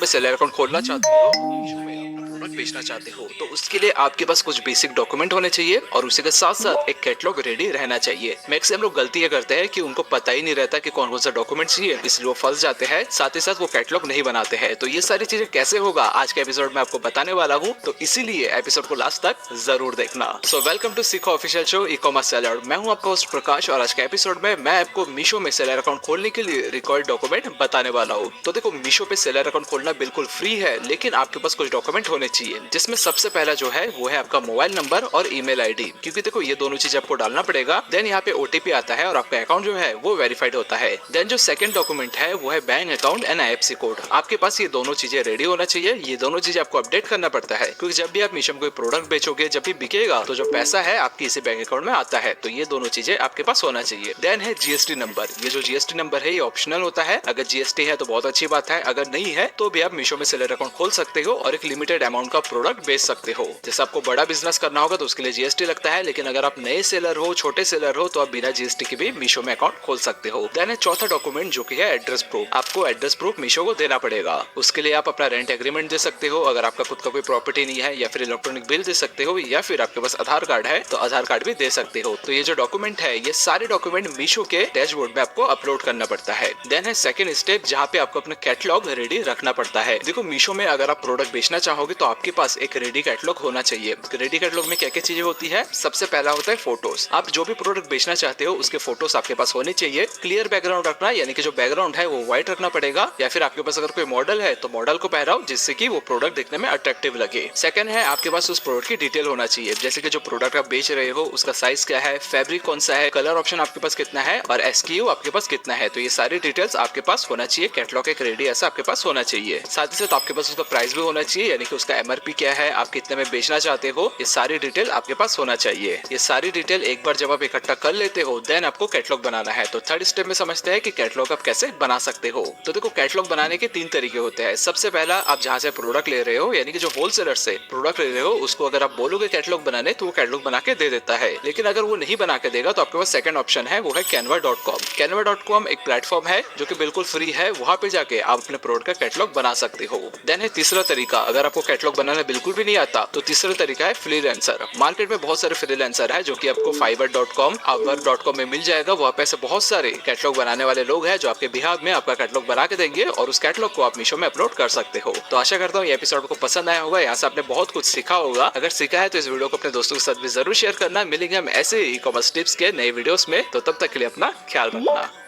में seller account खोलना चाहते हो, मीशो में अपना प्रोडक्ट बेचना चाहते हो, तो उसके लिए आपके पास कुछ बेसिक डॉक्यूमेंट होने चाहिए और उसी के साथ साथ एक कैटलॉग रेडी रहना चाहिए। मैक्सिमम लोग गलती ये करते हैं कि उनको पता ही नहीं रहता कि कौन कौन सा डॉक्यूमेंट चाहिए, इसलिए वो फंस जाते हैं, साथ ही साथ वो कैटलॉग नहीं बनाते हैं। तो ये सारी चीजें कैसे होगा आज के एपिसोड में आपको बताने वाला हूँ, तो इसीलिए एपिसोड को लास्ट तक जरूर देखना। सो वेलकम टू सीखो official show e commerce seller. मैं हूँ आपका होस्ट प्रकाश और आज के एपिसोड में मैं आपको मीशो में सेलर अकाउंट खोलने के लिए रिक्वायर्ड डॉक्यूमेंट बताने वाला हूँ। तो देखो, मीशो पे सेलर अकाउंट खोलना बिल्कुल फ्री है, लेकिन आपके पास कुछ डॉक्यूमेंट होने चाहिए, जिसमें सबसे पहला जो है वो है आपका मोबाइल नंबर और ईमेल आईडी, क्योंकि देखो ये दोनों चीज आपको डालना पड़ेगा। देन यहाँ पे ओटीपी आता है और आपका अकाउंट जो है वो वेरीफाइड होता है। देन जो सेकंड डॉक्यूमेंट है वो है bank account and IFSC code. आपके पास ये दोनों चीजें रेडी होना चाहिए। ये दोनों चीजें आपको अपडेट करना पड़ता है, क्योंकि जब भी आप मीशो में कोई प्रोडक्ट बेचोगे, जब भी बिकेगा, तो जो पैसा है आपकी इसी बैंक अकाउंट में आता है। तो ये दोनों चीजें आपके पास होना चाहिए। देन है जीएसटी नंबर। ये जो जीएसटी नंबर है ये ऑप्शनल होता है। अगर जीएसटी है तो बहुत अच्छी बात है, अगर नहीं है तो भी आप मीशो में सेलर अकाउंट खोल सकते हो और एक लिमिटेड अमाउंट का प्रोडक्ट बेच सकते हो। जैसे आपको बड़ा बिजनेस करना होगा तो उसके लिए जीएसटी लगता है, लेकिन अगर आप नए सेलर हो, छोटे सेलर हो, तो आप बिना जीएसटी के भी मीशो में अकाउंट खोल सकते हो। देन है चौथा डॉक्यूमेंट जो कि है एड्रेस प्रूफ। आपको एड्रेस प्रूफ मीशो को देना पड़ेगा। उसके लिए आप अपना रेंट एग्रीमेंट दे सकते हो, अगर आपका खुद का कोई प्रॉपर्टी नहीं है, या फिर इलेक्ट्रॉनिक बिल दे सकते हो, या फिर आपके पास आधार कार्ड है तो आधार कार्ड भी दे सकते हो। तो ये जो डॉक्यूमेंट है, ये सारे डॉक्यूमेंट मीशो के डैशबोर्ड में आपको अपलोड करना पड़ता है। देन है सेकंड स्टेप, जहाँ पे आपको अपना कैटलॉग रेडी रखना पड़ता है। देखो, मीशो में अगर आप प्रोडक्ट बेचना चाहोगे तो आपके पास एक रेडी कैटलॉग होना चाहिए। रेडी कैटलॉग में क्या क्या चीजें होती है? सबसे पहला होता है फोटोज। आप जो भी प्रोडक्ट बेचना चाहते हो उसके फोटोज आपके पास होने चाहिए। क्लियर बैकग्राउंड रखना, यानी कि जो बैकग्राउंड है वो व्हाइट रखना पड़ेगा, या फिर आपके पास अगर कोई मॉडल है तो मॉडल को पहनाओ, जिससे कि वो प्रोडक्ट देखने में अट्रैक्टिव लगे। सेकंड है, आपके पास उस प्रोडक्ट की डिटेल होना चाहिए, जैसे कि जो प्रोडक्ट आप बेच रहे हो उसका साइज क्या है, फैब्रिक कौन सा है, कलर ऑप्शन आपके पास कितना है और एसक्यू आपके पास कितना है। तो ये सारी डिटेल्स आपके पास होना चाहिए। कैटलॉग एक रेडी ऐसा आपके पास होना चाहिए। साथ ही साथ आपके पास उसका प्राइस भी होना चाहिए, यानी कि उसका एमआरपी क्या है, आप कितने में बेचना चाहते हो, ये सारी डिटेल आपके पास होना चाहिए। ये सारी डिटेल एक बार जब आप इकट्ठा कर लेते हो, देन आपको कैटलॉग बनाना है। तो थर्ड स्टेप में समझते हैं कि कैटलॉग आप कैसे बना सकते हो। तो देखो, कैटलॉग बनाने के 3 तरीके होते हैं। सबसे पहला, आप जहाँ से प्रोडक्ट ले रहे हो, यानी कि जो होलसेलर से प्रोडक्ट ले रहे हो, उसको अगर आप बोलोगे कैटलॉग बनाने तो वो कैटलॉग बना के दे देता है। लेकिन अगर वो नहीं बना के देगा तो आपके पास सेकंड ऑप्शन है, वो है canva.com। canva.com एक प्लेटफॉर्म है जो कि बिल्कुल फ्री है। वहाँ पे जाके आप अपने प्रोडक्ट का कैटलॉग बना सकते हो। देन है तीसरा तरीका, अगर आपको कैटलॉग बनाना बिल्कुल भी नहीं आता तो तीसरा तरीका है फ्रीलांसर। मार्केट में बहुत सारे फ्रीलांसर है जो कि आपको fiverr.com, upwork.com में मिल जाएगा। वहाँ पे ऐसे बहुत सारे कैटलॉग बनाने वाले लोग हैं जो आपके बिहाफ में आपका कैटलॉग बना के देंगे और उस कैटलॉग को आप मीशो में अपलोड कर सकते हो। तो आशा करता हूँ ये एपिसोड को पसंद आया होगा, यहाँ से आपने बहुत कुछ सीखा होगा। अगर सीखा है तो इस वीडियो को अपने दोस्तों के साथ भी जरूर शेयर करना। मिलेंगे हम ऐसे ई कॉमर्स टिप्स के नए वीडियोस में, तो तब तक के लिए अपना ख्याल रखना।